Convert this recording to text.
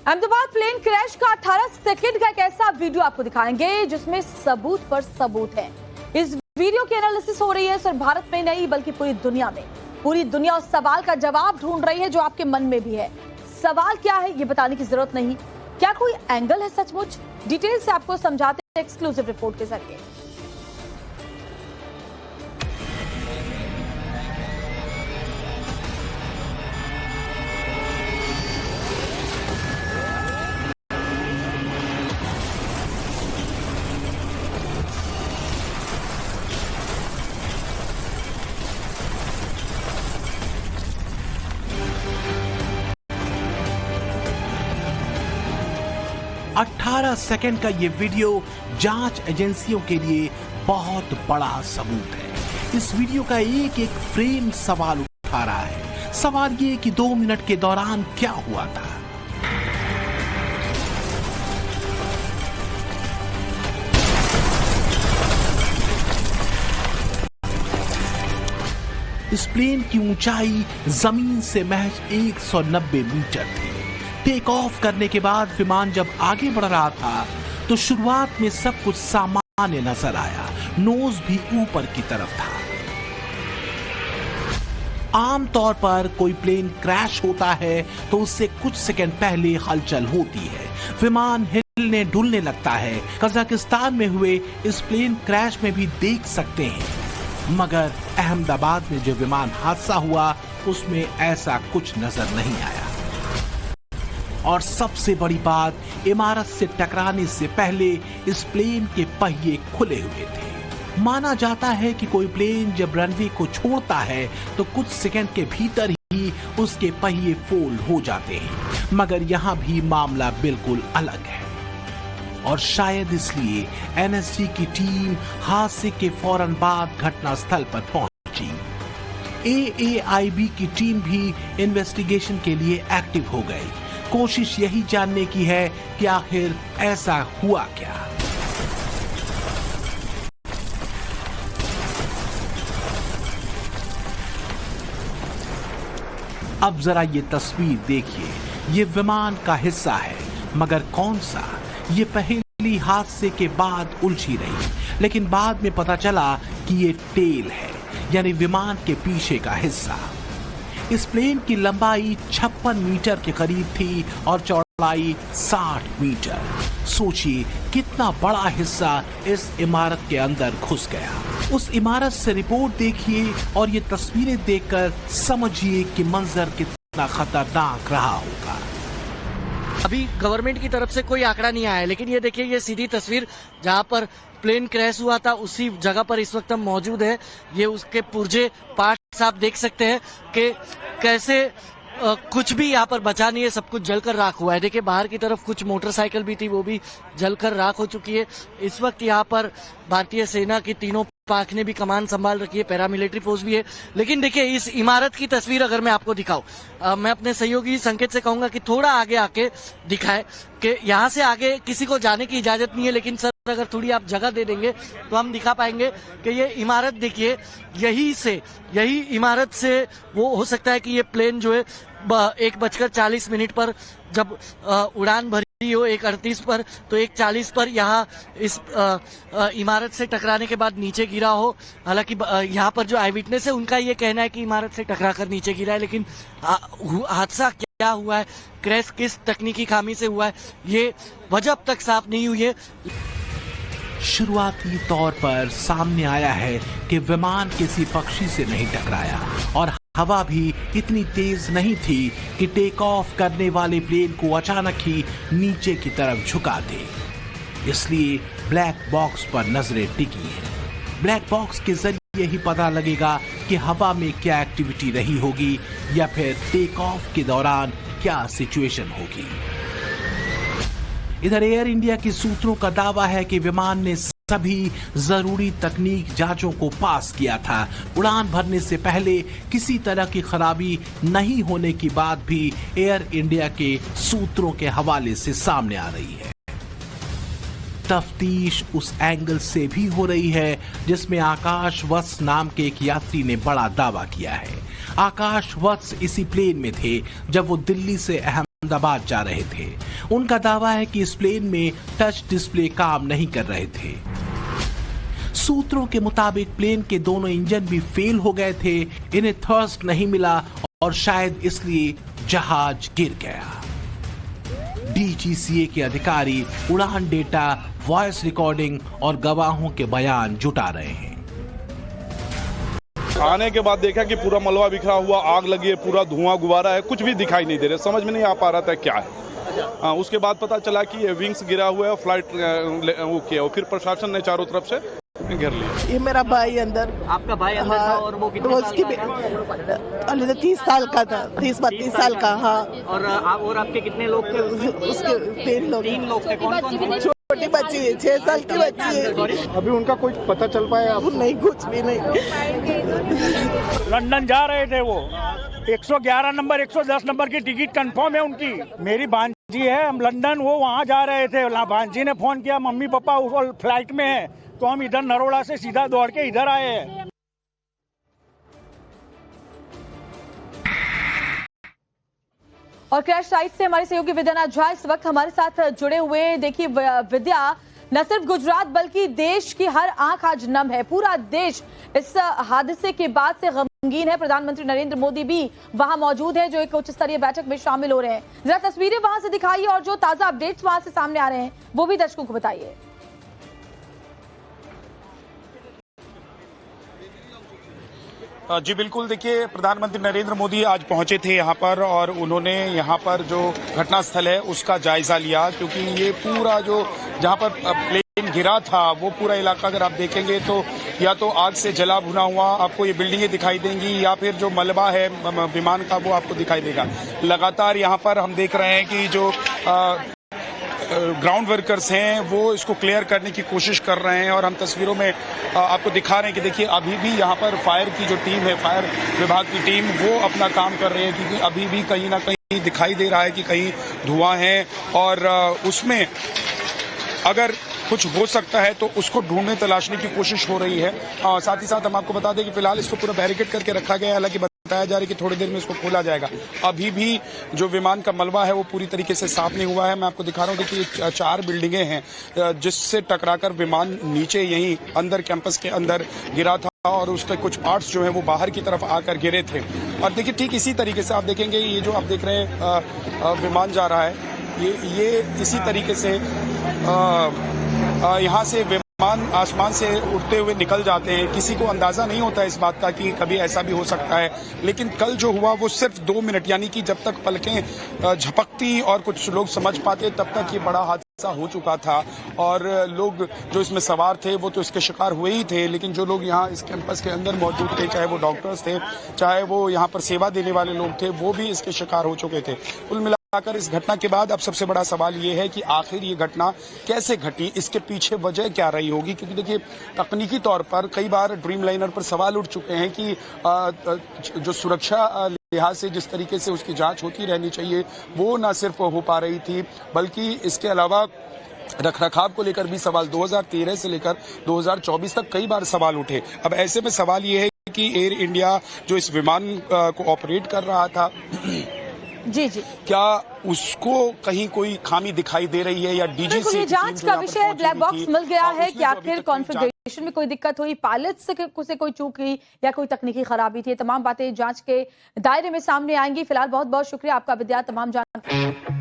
Ahmedabad plane crash का 18 second का एक ऐसा वीडियो आपको दिखाएंगे जिसमें सबूत पर सबूत है। इस वीडियो की एनालिसिस हो रही है सिर्फ भारत में नहीं बल्कि पूरी दुनिया में। पूरी दुनिया उस सवाल का जवाब ढूंढ रही है जो आपके मन में भी है। सवाल क्या है ये बताने की जरूरत नहीं, क्या कोई एंगल है सचमुच? डिटेल से आपको समझाते हैं एक्सक्लूसिव रिपोर्ट के जरिए। 18 सेकंड का ये वीडियो जांच एजेंसियों के लिए बहुत बड़ा सबूत है। इस वीडियो का एक एक फ्रेम सवाल उठा रहा है। सवाल ये कि 2 मिनट के दौरान क्या हुआ था। इस प्लेन की ऊंचाई जमीन से महज 190 मीटर थी। टेक ऑफ करने के बाद विमान जब आगे बढ़ रहा था तो शुरुआत में सब कुछ सामान्य नजर आया। नोज भी ऊपर की तरफ था। आमतौर पर कोई प्लेन क्रैश होता है तो उससे कुछ सेकंड पहले हलचल होती है, विमान हिलने डुलने लगता है। कजाकिस्तान में हुए इस प्लेन क्रैश में भी देख सकते हैं, मगर अहमदाबाद में जो विमान हादसा हुआ उसमें ऐसा कुछ नजर नहीं आया। और सबसे बड़ी बात, इमारत से टकराने से पहले इस प्लेन के पहिए खुले हुए थे। माना जाता है कि कोई प्लेन जब रनवे को छोड़ता है तो कुछ सेकंड के भीतर ही उसके पहिए फोल्ड हो जाते हैं, मगर यहाँ भी मामला बिल्कुल अलग है। और शायद इसलिए एनएसजी की टीम हादसे के फौरन बाद घटनास्थल पर पहुंची। एएआईबी की टीम भी इन्वेस्टिगेशन के लिए एक्टिव हो गई। कोशिश यही जानने की है कि आखिर ऐसा हुआ क्या। अब जरा ये तस्वीर देखिए। ये विमान का हिस्सा है, मगर कौन सा? ये पहली हादसे के बाद उलझी रही, लेकिन बाद में पता चला कि ये टेल है, यानी विमान के पीछे का हिस्सा। इस प्लेन की लंबाई 56 मीटर के करीब थी और चौड़ाई 60 मीटर। सोचिए कितना बड़ा हिस्सा इस इमारत के अंदर घुस गया। उस इमारत से रिपोर्ट देखिए और ये तस्वीरें देखकर समझिए कि मंजर कितना खतरनाक रहा होगा। अभी गवर्नमेंट की तरफ से कोई आंकड़ा नहीं आया है, लेकिन ये देखिए, ये सीधी तस्वीर जहां पर प्लेन क्रैश हुआ था उसी जगह पर इस वक्त हम मौजूद है। ये उसके पुर्जे पार्ट्स आप देख सकते हैं कि कैसे कुछ भी यहाँ पर बचा नहीं है, सब कुछ जलकर राख हुआ है। देखिए बाहर की तरफ कुछ मोटरसाइकिल भी थी, वो भी जलकर राख हो चुकी है। इस वक्त यहाँ पर भारतीय सेना की तीनों पाक ने भी कमान संभाल रखी है, पैरामिलिट्री फोर्स भी है। लेकिन देखिए इस इमारत की तस्वीर अगर मैं आपको दिखाऊं, मैं अपने सहयोगी संकेत से कहूंगा कि थोड़ा आगे आके दिखाए कि यहाँ से आगे किसी को जाने की इजाजत नहीं है, लेकिन सर अगर थोड़ी आप जगह दे देंगे तो हम दिखा पाएंगे कि ये इमारत देखिए, यही इमारत से वो हो सकता है कि ये प्लेन जो है 1:40 पर जब उड़ान भरी हो 1:38 पर, तो 1:40 पर यहाँ इस इमारत से टकराने के बाद नीचे गिरा हो। हालांकि यहाँ पर जो आई विटनेस है उनका ये कहना है कि इमारत से टकरा कर नीचे गिरा है, लेकिन हादसा क्या हुआ है, क्रैश किस तकनीकी खामी से हुआ है, ये वजह अब तक साफ नहीं हुई है। शुरुआती तौर पर सामने आया है कि विमान किसी पक्षी से नहीं टकराया और हवा भी इतनी तेज नहीं थी कि टेक ऑफ करने वाले प्लेन को अचानक ही नीचे की तरफ झुका दे। इसलिए ब्लैक बॉक्स पर नजरें टिकी हैं। ब्लैक बॉक्स के जरिए ही पता लगेगा कि हवा में क्या एक्टिविटी रही होगी या फिर टेक ऑफ के दौरान क्या सिचुएशन होगी। इधर एयर इंडिया के सूत्रों का दावा है कि विमान ने सभी जरूरी तकनीक जांचों को पास किया था। उड़ान भरने से पहले किसी तरह की खराबी नहीं होने की बात भी एयर इंडिया के सूत्रों के हवाले से सामने आ रही है। तफ्तीश उस एंगल से भी हो रही है जिसमें आकाश वत्स नाम के एक यात्री ने बड़ा दावा किया है। आकाश वत्स इसी प्लेन में थे जब वो दिल्ली से अहमदाबाद जा रहे थे। उनका दावा है कि इस प्लेन में टच डिस्प्ले काम नहीं कर रहे थे। सूत्रों के मुताबिक प्लेन के दोनों इंजन भी फेल हो गए थे। इन्हें थ्रस्ट नहीं मिला और शायद इसलिए जहाज गिर गया। डीजीसीए के अधिकारी उड़ान डेटा, वॉइस रिकॉर्डिंग और गवाहों के बयान जुटा रहे हैं। आने के बाद देखा कि पूरा मलबा बिखरा हुआ, आग लगी है, पूरा धुआं गुबारा है, कुछ भी दिखाई नहीं दे रहा, समझ में नहीं आ पा रहा था क्या है। उसके बाद पता चला कि ये विंग्स गिरा हुआ है, फ्लाइट वो किया, और फिर प्रशासन ने चारों तरफ से घेर लिया। ये मेरा भाई अंदर, आपका भाई अंदर था और वो कितने साल का? 30 साल का था, 30-32 साल का। हाँ। और आपके कितने लोग थे? उसके 3 लोग। 3 लोग थे। कौन कौन? छोटी बच्ची है, 6 साल की बच्ची है। अभी उनका कुछ पता चल पाया? अब नहीं, कुछ भी नहीं। लंदन जा रहे थे वो, 111 नंबर 110 नंबर की टिकट कंफर्म है उनकी। मेरी भांजी है, हम लंदन, वो वहाँ जा रहे थे। भांजी ने फोन किया, मम्मी पापा वो फ्लाइट में है, तो हम इधर नरोड़ा से सीधा दौड़ के इधर आए हैं। और क्रैश साइट से हमारे सहयोगी विद्या झा इस वक्त हमारे साथ जुड़े हुए हैं। देखिए विद्या, न सिर्फ गुजरात बल्कि देश की हर आंख आज नम है। पूरा देश इस हादसे के बाद से गमगीन है। प्रधानमंत्री नरेंद्र मोदी भी वहां मौजूद है, जो एक उच्च स्तरीय बैठक में शामिल हो रहे हैं। जरा तस्वीरें वहां से दिखाइए और जो ताजा अपडेट्स वहां से सामने आ रहे हैं वो भी दर्शकों को बताइए। जी बिल्कुल, देखिए प्रधानमंत्री नरेंद्र मोदी आज पहुंचे थे यहाँ पर और उन्होंने यहाँ पर जो घटनास्थल है उसका जायजा लिया, क्योंकि ये पूरा जो जहाँ पर प्लेन गिरा था वो पूरा इलाका अगर आप देखेंगे तो या तो आग से जला भुना हुआ आपको ये बिल्डिंगें दिखाई देंगी, या फिर जो मलबा है विमान का वो आपको दिखाई देगा। लगातार यहाँ पर हम देख रहे हैं कि जो ग्राउंड वर्कर्स हैं वो इसको क्लियर करने की कोशिश कर रहे हैं, और हम तस्वीरों में आपको दिखा रहे हैं कि देखिए अभी भी यहाँ पर फायर की जो टीम है, फायर विभाग की टीम, वो अपना काम कर रही है, क्योंकि अभी भी कहीं ना कहीं दिखाई दे रहा है कि कहीं धुआं है और उसमें अगर कुछ हो सकता है तो उसको ढूंढने तलाशने की कोशिश हो रही है। साथ ही साथ हम आपको बता दें कि फिलहाल इसको पूरा बैरिकेड करके रखा गया है, हालांकि बताया जा रहा है कि थोड़ी देर में इसको खोला जाएगा। अभी भी जो विमान का मलबा है वो पूरी तरीके से साफ नहीं हुआ है। मैं आपको दिखा रहा हूँ कि 4 बिल्डिंगें हैं जिससे टकराकर विमान नीचे यहीं अंदर कैंपस के अंदर गिरा था, और उसके कुछ पार्ट्स जो हैं वो बाहर की तरफ आकर गिरे थे। और देखिए ठीक इसी तरीके से आप देखेंगे, ये जो आप देख रहे हैं विमान जा रहा है, ये इसी तरीके से यहाँ से विमान आसमान से उड़ते हुए निकल जाते हैं। किसी को अंदाजा नहीं होता इस बात का कि कभी ऐसा भी हो सकता है, लेकिन कल जो हुआ वो सिर्फ 2 मिनट, यानी कि जब तक पलकें झपकती और कुछ लोग समझ पाते तब तक ये बड़ा हादसा हो चुका था। और लोग जो इसमें सवार थे वो तो इसके शिकार हुए ही थे, लेकिन जो लोग यहाँ इस कैंपस के अंदर मौजूद थे, चाहे वो डॉक्टर्स थे, चाहे वो यहाँ पर सेवा देने वाले लोग थे, वो भी इसके शिकार हो चुके थे। कुल मिलाकर इस घटना के बाद अब सबसे बड़ा सवाल ये है कि आखिर ये घटना कैसे घटी, इसके पीछे वजह क्या रही होगी। क्योंकि देखिए तकनीकी तौर पर कई बार ड्रीम लाइनर पर सवाल उठ चुके हैं कि जो सुरक्षा लिहाज से जिस तरीके से उसकी जांच होती रहनी चाहिए वो ना सिर्फ हो पा रही थी, बल्कि इसके अलावा रखरखाव को लेकर भी सवाल 2013 से लेकर 2024 तक कई बार सवाल उठे। अब ऐसे में सवाल ये है कि एयर इंडिया जो इस विमान को ऑपरेट कर रहा था, जी, क्या उसको कहीं कोई खामी दिखाई दे रही है, या डीजीसी जांच का विषय ब्लैक बॉक्स मिल गया है कि आखिर कॉन्फ़िगरेशन में कोई दिक्कत हुई, पायलट से कोई चूक हुई या कोई तकनीकी खराबी थी। तमाम बातें जांच के दायरे में सामने आएंगी। फिलहाल बहुत बहुत शुक्रिया आपका विद्या, तमाम जानकारी।